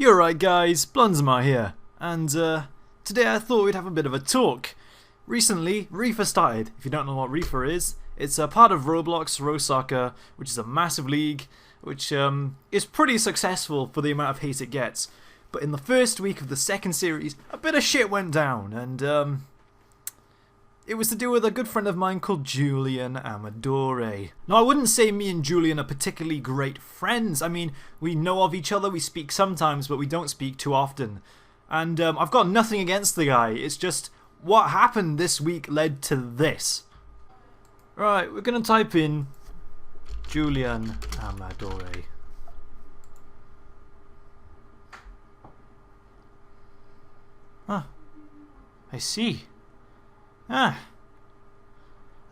You're right guys, Blunzmar here, and today I thought we'd have a bit of a talk. Recently, rifa started. If you don't know what rifa is, it's a part of Roblox, Soccer, which is a massive league, which is pretty successful for the amount of hate it gets. But in the first week of the second series, a bit of shit went down, and it was to do with a good friend of mine called Julian Amadore. Now, I wouldn't say me and Julian are particularly great friends. I mean, we know of each other, we speak sometimes, but we don't speak too often. And I've got nothing against the guy, it's just what happened this week led to this. Right, we're going to type in Julian Amadore. Huh, I see. A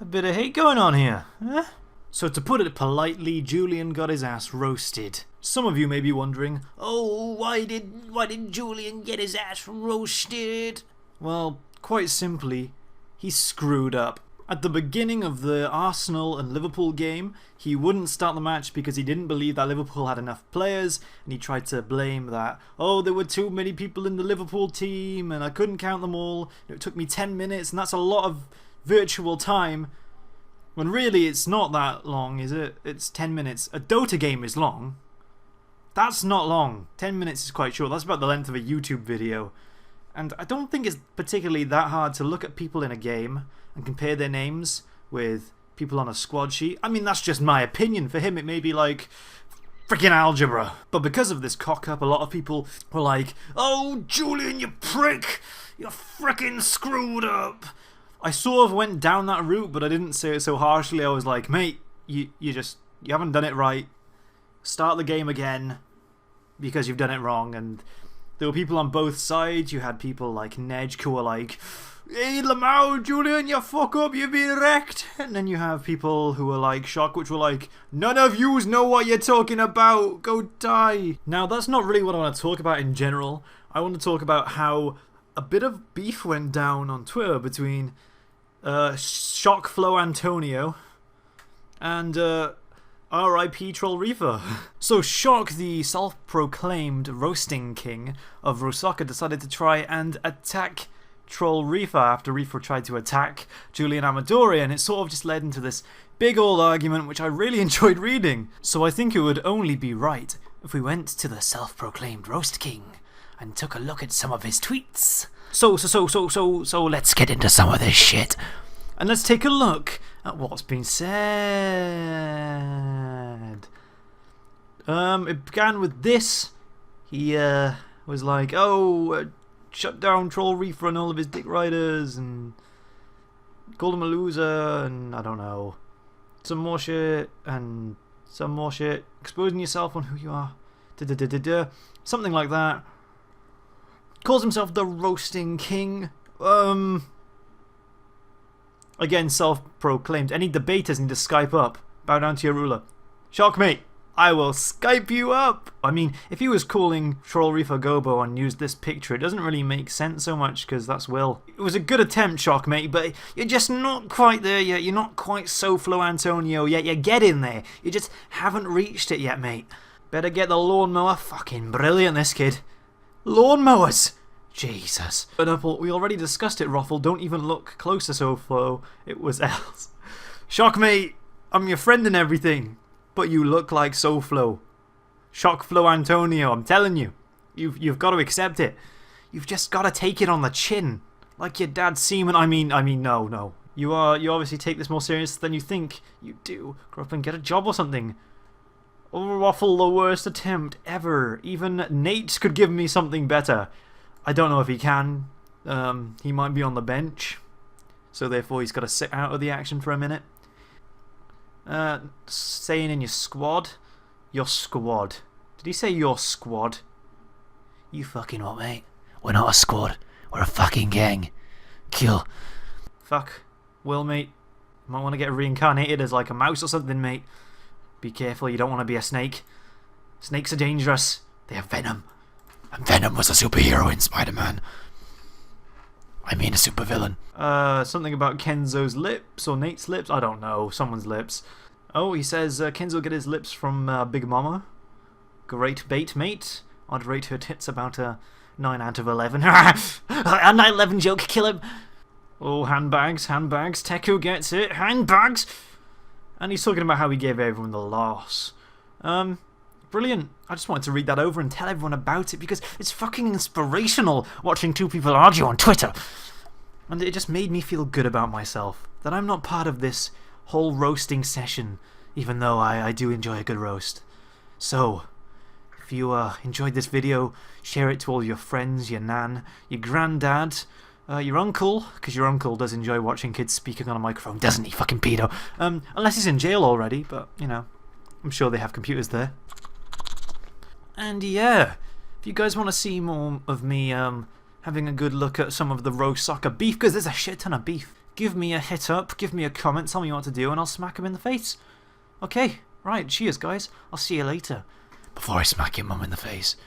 bit of hate going on here, huh? So to put it politely, Julian got his ass roasted. Some of you may be wondering, oh, why did Julian get his ass roasted? Well, quite simply, he screwed up. At the beginning of the Arsenal and Liverpool game, he wouldn't start the match because he didn't believe that Liverpool had enough players, and he tried to blame that, oh, there were too many people in the Liverpool team and I couldn't count them all. It took me 10 minutes and that's a lot of virtual time. When really it's not that long, is it? It's 10 minutes. A Dota game is long. That's not long. 10 minutes is quite short. That's about the length of a YouTube video. And I don't think it's particularly that hard to look at people in a game and compare their names with people on a squad sheet. I mean, that's just my opinion. For him, it may be like freaking algebra. But because of this cock-up, a lot of people were like, oh, Julian, you prick! You're freaking screwed up! I sort of went down that route, but I didn't say it so harshly. I was like, mate, you haven't done it right. Start the game again because you've done it wrong. And there were people on both sides. You had people like Nedge who were like, hey Lamau, Julian, you fuck up, you've been wrecked. And then you have people who were like Shock, which were like, none of yous know what you're talking about, go die. Now that's not really what I want to talk about in general. I want to talk about how a bit of beef went down on Twitter between Shock Flow Antonio and RIP Troll rifa. So Shock, the self-proclaimed roasting king of Soccer, decided to try and attack Troll rifa after rifa tried to attack Julian Amadore, and it sort of just led into this big old argument which I really enjoyed reading. So I think it would only be right if we went to the self-proclaimed roast king and took a look at some of his tweets. So let's get into some of this shit. And let's take a look at what's been said. It began with this. He was like, oh, shut down Troll rifa and all of his dick riders, and called him a loser, and I don't know. Some more shit, and some more shit. Exposing yourself on who you are. Something like that. Calls himself the roasting king. Again, self-proclaimed. Any debaters need to Skype up. Bow down to your ruler. Shock, mate, I will Skype you up. I mean, if he was calling Troll rifa Gobo and used this picture, it doesn't really make sense so much because that's Will. It was a good attempt, Shock, mate, but you're just not quite there yet. You're not quite so Flow Antonio yet. You're getting there. You just haven't reached it yet, mate. Better get the lawnmower. Fucking brilliant, this kid. Lawnmowers! Jesus. But we already discussed it, Roffle. Don't even look closer, so Flow. It was else. Shock, mate. I'm your friend and everything. But you look like SoFlo. Shock Flow Antonio, I'm telling you. You've got to accept it. You've just got to take it on the chin. Like your dad's semen. I mean, no. You obviously take this more serious than you think you do. Grow up and get a job or something. Oh, Roffle, the worst attempt ever. Even Nate could give me something better. I don't know if he can. He might be on the bench. So therefore he's got to sit out of the action for a minute. Saying in your squad. Your squad. Did he say your squad? You fucking what, mate? We're not a squad. We're a fucking gang. Kill. Fuck. Will, mate. You might want to get reincarnated as like a mouse or something, mate. Be careful, you don't want to be a snake. Snakes are dangerous. They have venom. And Venom was a superhero in Spider-Man. I mean a supervillain. Something about Kenzo's lips or Nate's lips. I don't know. Someone's lips. Oh, he says Kenzo get his lips from Big Mama. Great bait, mate. I'd rate her tits about a 9 out of 11. A 9/11 joke, kill him! Oh, handbags, handbags. Teku gets it. Handbags! And he's talking about how he gave everyone the loss. Brilliant. I just wanted to read that over and tell everyone about it because it's fucking inspirational watching two people argue on Twitter. And it just made me feel good about myself. That I'm not part of this whole roasting session, even though I do enjoy a good roast. So, if you enjoyed this video, share it to all your friends, your nan, your granddad, your uncle, because your uncle does enjoy watching kids speaking on a microphone, doesn't he, fucking pedo? Unless he's in jail already, but, you know, I'm sure they have computers there. And yeah, if you guys want to see more of me having a good look at some of the roast soccer beef, because there's a shit ton of beef, give me a hit up, give me a comment, tell me what to do, and I'll smack him in the face. Okay, right, cheers guys, I'll see you later. Before I smack your mum in the face.